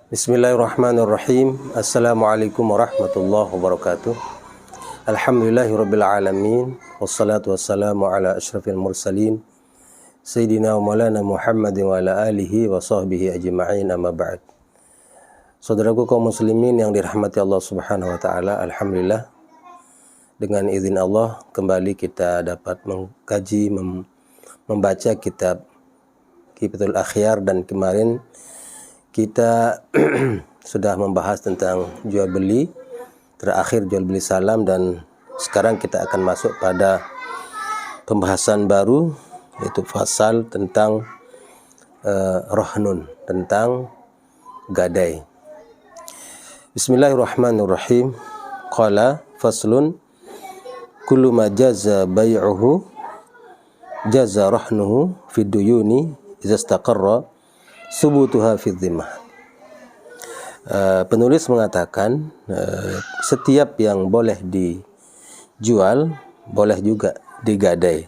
Bismillahirrahmanirrahim. Assalamualaikum warahmatullahi wabarakatuh. Alhamdulillahirabbil alamin wassalatu wassalamu ala asyrafil mursalin sayyidina wa maulana Muhammad wa ala alihi wa sahbihi ajma'in, amma ba'd. Saudaraku kaum muslimin yang dirahmati Allah Subhanahu wa taala, alhamdulillah dengan izin Allah kembali kita dapat mengkaji membaca kitab Kifatul Akhyar, dan kemarin kita sudah membahas tentang jual beli, terakhir jual beli salam, dan sekarang kita akan masuk pada pembahasan baru, yaitu fasal tentang rahnun, tentang gadai. Bismillahirrahmanirrahim. Qala faslun kullu ma jaza bai'uhu jaza rahnuhu fid duyuni idza istaqarra subutuha fi dhimmah. Penulis mengatakan setiap yang boleh dijual boleh juga digadai,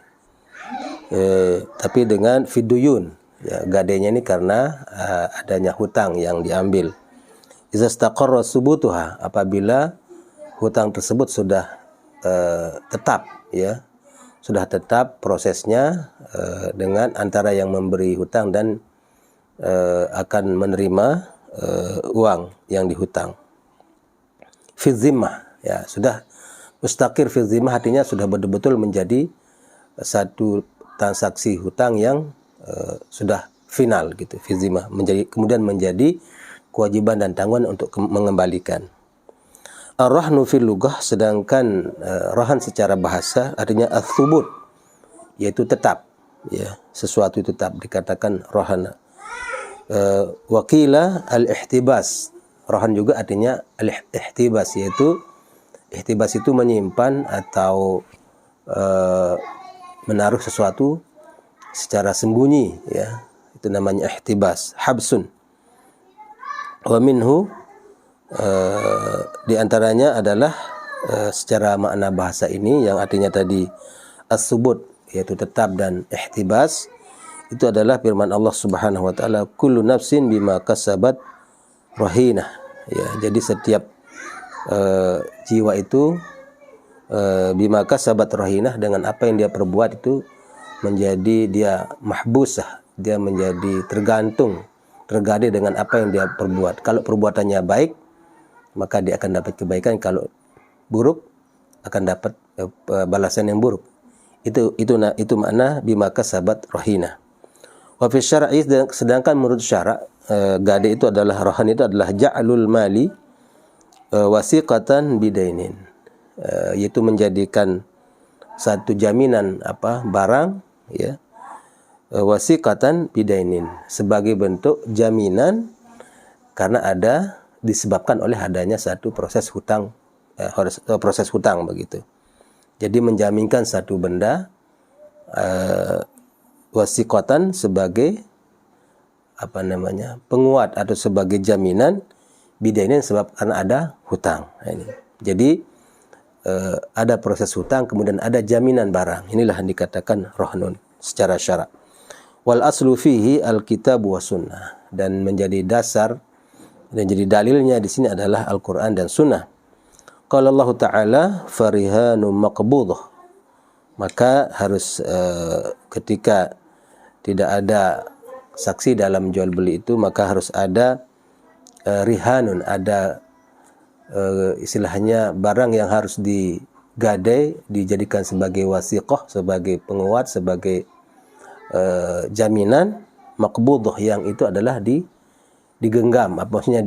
tapi dengan fiduyun, ya, gadainya ini karena adanya hutang yang diambil. Idza istaqarra subutuha, apabila hutang tersebut sudah tetap, ya, sudah tetap prosesnya dengan antara yang memberi hutang dan akan menerima uang yang dihutang. Fi dhimmah, ya, sudah mustaqir fi dhimmah, artinya sudah betul-betul menjadi satu transaksi hutang yang sudah final gitu. Fi dhimmah kemudian menjadi kewajiban dan tanggungan untuk mengembalikan. Ar-rahnu fil lughah, sedangkan rahan secara bahasa artinya ats-tsubut, yaitu tetap, ya, sesuatu itu tetap dikatakan rahana. Wakila al-ihtibas, rahan juga artinya al-ihtibas, yaitu ihtibas itu menyimpan atau menaruh sesuatu secara sembunyi, ya, itu namanya ihtibas, habsun. Wa minhu, di antaranya adalah secara makna bahasa ini yang artinya tadi as-subut, yaitu tetap, dan ihtibas itu adalah firman Allah Subhanahu wa taala, kullu nafsin bima kasabat rahinah, ya. Jadi setiap jiwa itu bima kasabat rahinah, dengan apa yang dia perbuat itu menjadi dia mahbusah, dia menjadi tergadai dengan apa yang dia perbuat. Kalau perbuatannya baik, maka dia akan dapat kebaikan. Kalau buruk, akan dapat balasan yang buruk. Itu makna bima kasabat rahinah. Wa fi syar'i, sedangkan menurut syarak, gadai itu adalah, rahan itu adalah ja'lul mali wasiqatan bidainin, yaitu menjadikan satu jaminan barang, ya, wasiqatan bidainin, sebagai bentuk jaminan karena disebabkan oleh adanya satu proses hutang, begitu. Jadi menjaminkan satu benda wasiqatan sebagai penguat atau sebagai jaminan bidainin, sebab karena ada hutang. Ini. Jadi ada proses hutang, kemudian ada jaminan barang. Inilah yang dikatakan rahnun secara syarak. Wal aslu fihi al-kitab wa sunnah, dan menjadi dasar dan jadi dalilnya di sini adalah Al-Qur'an dan Sunnah. Qala Allah Ta'ala farihanum maqbudah, maka harus ketika tidak ada saksi dalam jual beli itu, maka harus ada rihanun, ada istilahnya barang yang harus digadai, dijadikan sebagai wasiqah, sebagai penguat, sebagai jaminan, maqbudah, yang itu adalah digenggam, maksudnya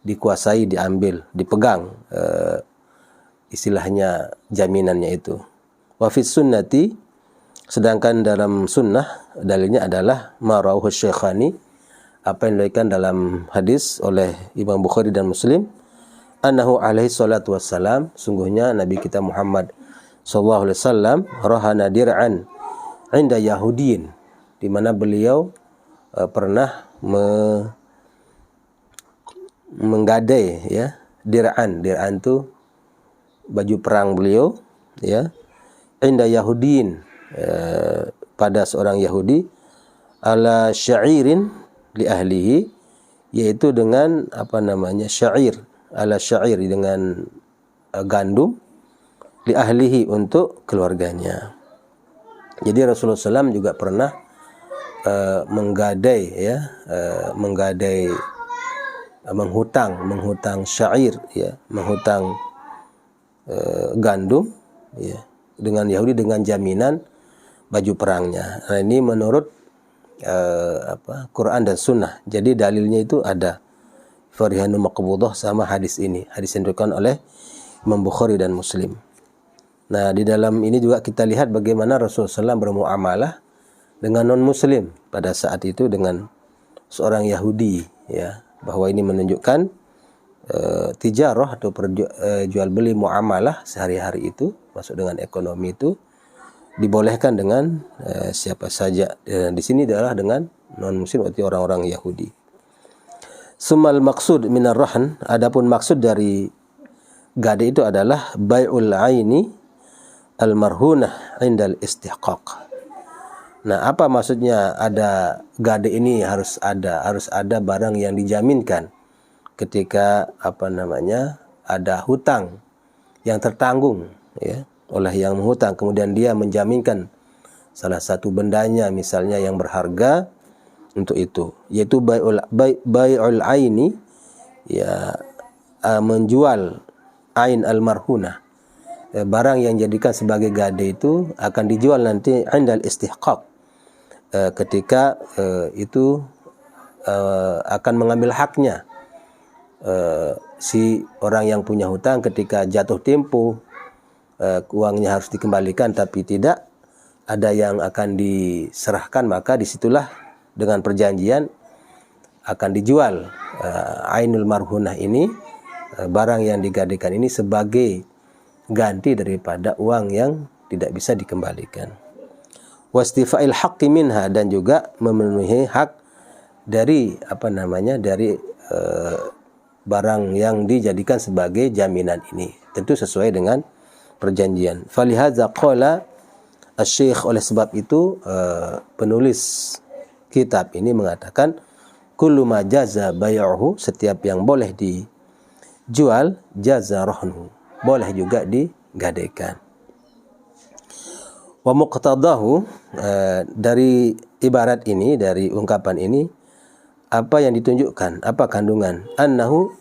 dikuasai, diambil, dipegang, istilahnya jaminannya itu. Wa fis sunnati, sedangkan dalam sunnah dalilnya adalah ma rawahu Syekhani, apa yang diriwayatkan dalam hadis oleh Imam Bukhari dan Muslim, annahu alaihi salatu wassalam, sungguhnya Nabi kita Muhammad sallallahu alaihi wasallam rahana dir'an inda yahudiyin, di mana beliau pernah menggadai, ya, dir'an itu baju perang beliau, ya, inda yahudiyin, pada seorang Yahudi, ala sya'irin li ahlihi, yaitu dengan apa namanya syair, ala syair, dengan gandum, li ahlihi, untuk keluarganya. Jadi Rasulullah SAW juga pernah menggadai ya, menghutang syair ya, menghutang gandum ya dengan Yahudi dengan jaminan baju perangnya. Nah, ini menurut Quran dan Sunnah. Jadi dalilnya itu ada farihanu maqbudah sama hadis ini. Hadis yang diriwayatkan oleh Imam Bukhari dan Muslim. Nah, di dalam ini juga kita lihat bagaimana Rasulullah SAW bermuamalah dengan non-muslim pada saat itu dengan seorang Yahudi ya, bahwa ini menunjukkan tijarah atau jual beli muamalah sehari-hari itu, masuk dengan ekonomi itu dibolehkan dengan siapa saja. Di sini adalah dengan non-muslim, berarti orang-orang Yahudi. Sumal maksud minar rahn, adapun maksud dari gade itu adalah bai'ul aini al-marhunah indal istihqaq. Nah, apa maksudnya ada gade ini? Harus ada barang yang dijaminkan ketika apa namanya ada hutang yang tertanggung ya oleh yang menghutang, kemudian dia menjaminkan salah satu bendanya misalnya yang berharga untuk itu, yaitu bai'ul aini ya, menjual ain al-marhunah, barang yang dijadikan sebagai gade itu akan dijual nanti indal istihqaq, ketika itu akan mengambil haknya si orang yang punya hutang ketika jatuh tempo, uangnya harus dikembalikan tapi tidak ada yang akan diserahkan, maka disitulah dengan perjanjian akan dijual ainul marhunah ini, barang yang digadekan ini sebagai ganti daripada uang yang tidak bisa dikembalikan. Wastifa'il haqqi minha, dan juga memenuhi hak dari apa namanya dari barang yang dijadikan sebagai jaminan ini, tentu sesuai dengan perjanjian. Falihadza qala asy-syekh, oleh sebab itu penulis kitab ini mengatakan kullu ma jaza bai'uhu, setiap yang boleh dijual, jaza rahnuhu, boleh juga digadaikan. Wa muqtadahu, dari ibarat ini, dari ungkapan ini, apa yang ditunjukkan, apa kandungan? Annahu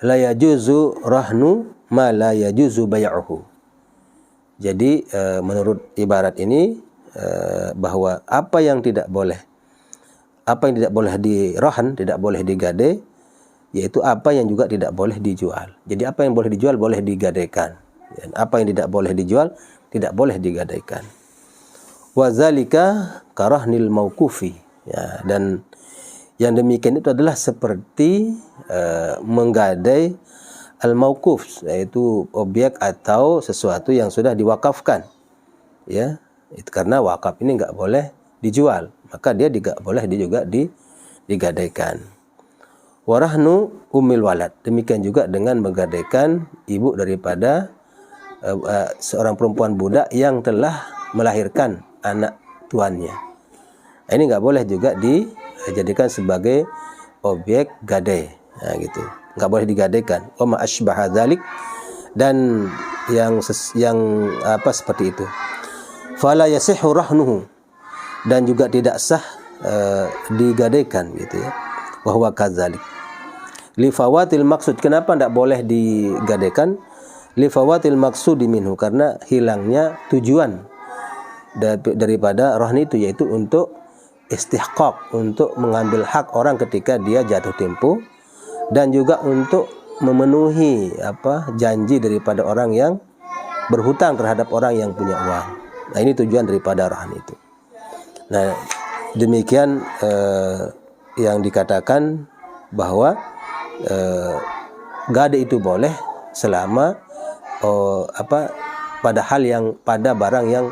la yajuzu rahnu ma la yajuzu bai'uhu. Jadi menurut ibarat ini bahwa apa yang tidak boleh dirahan, tidak boleh digade, yaitu apa yang juga tidak boleh dijual. Jadi apa yang boleh dijual boleh digadaikan, dan apa yang tidak boleh dijual tidak boleh digadaikan. Wa zalika karahnil mauqufi, ya, dan yang demikian itu adalah seperti menggadai al-mauquf, yaitu objek atau sesuatu yang sudah diwakafkan. Ya, itu karena wakaf ini enggak boleh dijual, maka dia tidak boleh juga digadaikan. Warahnu umil walad, demikian juga dengan menggadaikan ibu daripada seorang perempuan budak yang telah melahirkan anak tuannya. Ini enggak boleh juga dijadikan sebagai objek gadai. Nah, gitu. Enggak boleh digadaikan. Wa ma asbaha dzalik, dan yang apa seperti itu. Fala yasihhu rahnuhu, dan juga tidak sah digadaikan gitu ya. Wa huwa kadzalik. Li fawatil maksud, kenapa tidak boleh digadaikan? Li fawatil maksudi minhu, karena hilangnya tujuan daripada rahni itu, yaitu untuk istihqaq, untuk mengambil hak orang ketika dia jatuh tempo, dan juga untuk memenuhi janji daripada orang yang berhutang terhadap orang yang punya uang. Nah, ini tujuan daripada rahn itu. Nah, demikian yang dikatakan bahwa gade itu boleh selama pada barang yang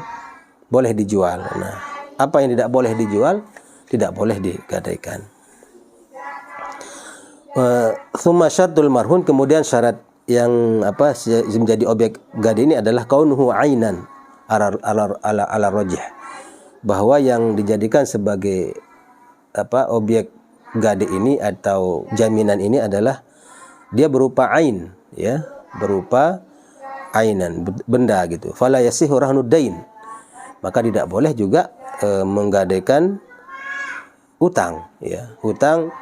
boleh dijual. Nah, apa yang tidak boleh dijual tidak boleh digadaikan. Tsumma syartul marhun, kemudian syarat yang menjadi objek gade ini adalah kaunuhu ainan ala rajih, bahwa yang dijadikan sebagai objek gade ini atau jaminan ini adalah dia berupa ain, ya, berupa ainan, benda gitu. Fala yasihu rahnud dain. Maka tidak boleh juga menggadaikan hutang, ya. Hutang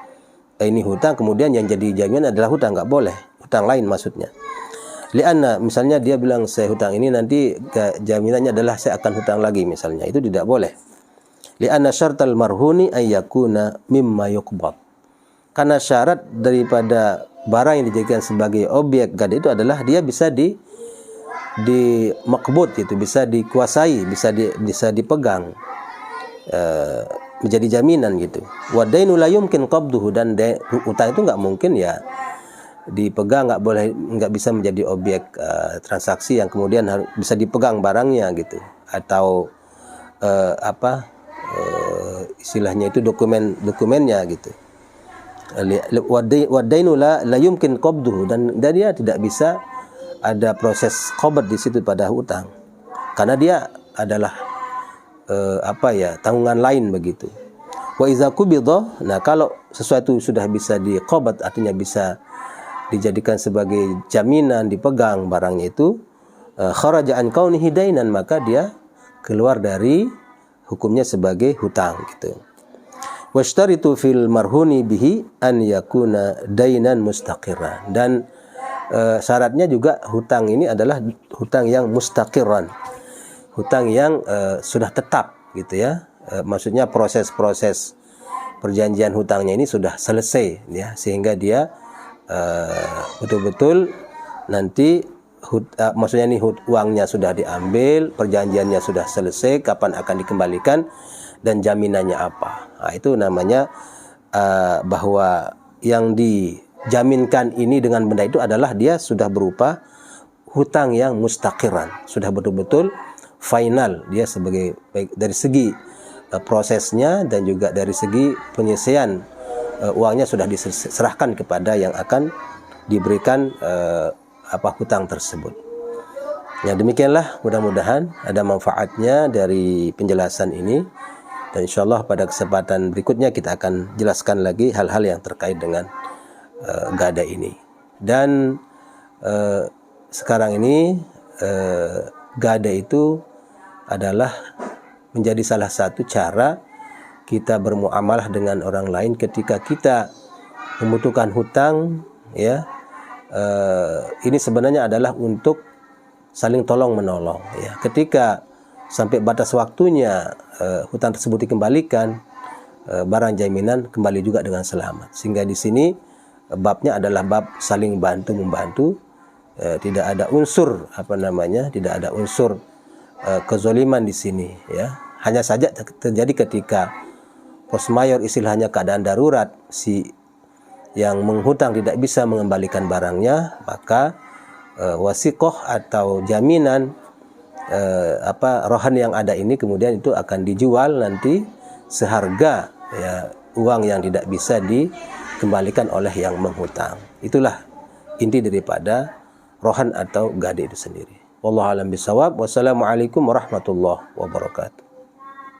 ini hutang, kemudian yang jadi jaminan adalah hutang, nggak boleh. Hutang lain maksudnya. Lianna, misalnya dia bilang saya hutang ini, nanti jaminannya adalah saya akan hutang lagi misalnya. Itu tidak boleh. Lianna syartal marhuni ayyakuna mimma yuqbad. Karena syarat daripada barang yang dijadikan sebagai objek gade itu adalah dia bisa di makbud gitu, bisa dikuasai, bisa dipegang, menjadi jaminan gitu. Wa dainu la yumkin qabduhu, dan utang itu nggak mungkin ya dipegang, nggak bisa menjadi objek transaksi yang kemudian harus bisa dipegang barangnya gitu, atau istilahnya itu dokumennya gitu. Wa dainu la yumkin qabduhu, dan dia tidak bisa ada proses qabd di situ pada hutang, karena dia adalah tanggungan lain begitu. Wa iza qubidha, nah kalau sesuatu sudah bisa diqabd, artinya bisa dijadikan sebagai jaminan, dipegang barangnya itu, kharaja an kaunihi dainan, maka dia keluar dari hukumnya sebagai hutang gitu. Washtaritu fil marhuni bihi an yakuna dainan mustaqirran, dan syaratnya juga hutang ini adalah hutang yang mustaqirran, hutang yang sudah tetap gitu ya. Maksudnya proses-proses perjanjian hutangnya ini sudah selesai ya, sehingga dia betul-betul nanti maksudnya ini uangnya sudah diambil, perjanjiannya sudah selesai, kapan akan dikembalikan dan jaminannya apa. Nah, itu namanya bahwa yang dijaminkan ini dengan benda itu adalah dia sudah berupa hutang yang mustaqiran, sudah betul-betul final, dia sebagai baik dari segi prosesnya dan juga dari segi penyelesaian uangnya sudah diserahkan kepada yang akan diberikan hutang tersebut. Ya, demikianlah, mudah-mudahan ada manfaatnya dari penjelasan ini, dan insyaallah pada kesempatan berikutnya kita akan jelaskan lagi hal-hal yang terkait dengan gada ini. Dan sekarang ini gada itu adalah menjadi salah satu cara kita bermuamalah dengan orang lain ketika kita membutuhkan hutang, ya. Ini sebenarnya adalah untuk saling tolong menolong, ya. Ketika sampai batas waktunya hutang tersebut dikembalikan, barang jaminan kembali juga dengan selamat. Sehingga di sini babnya adalah bab saling bantu membantu, tidak ada unsur tidak ada unsur kezaliman di sini, ya. Hanya saja terjadi ketika force majeure, istilahnya keadaan darurat, si yang menghutang tidak bisa mengembalikan barangnya, maka wasiqah atau jaminan rohan yang ada ini kemudian itu akan dijual nanti seharga, ya, uang yang tidak bisa dikembalikan oleh yang menghutang. Itulah inti daripada rohan atau gade itu sendiri. Wallahu a'lam bishawab. Wassalamualaikum warahmatullahi wabarakatuh.